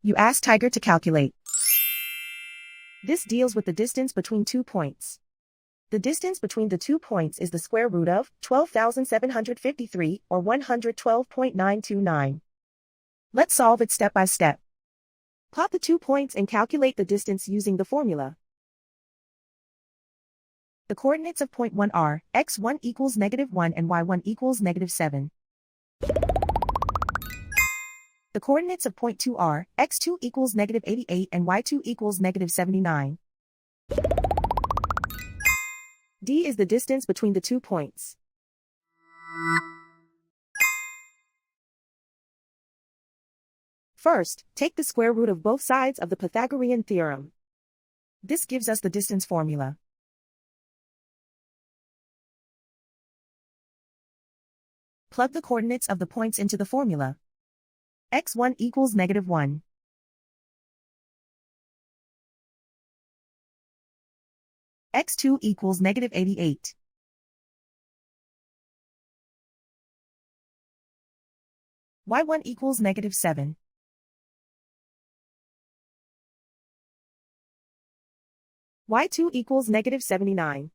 You ask Tiger to calculate. This deals with the distance between 2 points. The distance between the 2 points is the square root of 12,753 or 112.929. Let's solve it step by step. Plot the 2 points and calculate the distance using the formula. The coordinates of point 1 are x1 equals -1 and y1 equals -7. The coordinates of point 2 are x2 equals -88 and y2 equals -79. D is the distance between the 2 points. First, take the square root of both sides of the Pythagorean theorem. This gives us the distance formula. Plug the coordinates of the points into the formula. x1 equals -1. x2 equals -88. y1 equals -7. y2 equals -79.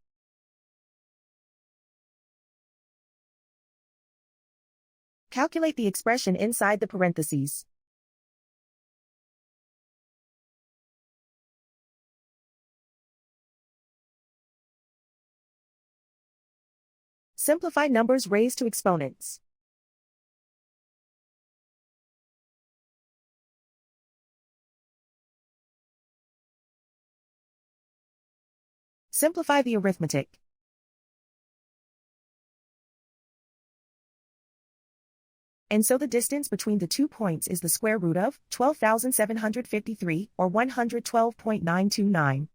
Calculate the expression inside the parentheses. Simplify numbers raised to exponents. Simplify the arithmetic. And so the distance between the 2 points is the square root of 12,753 or 112.929.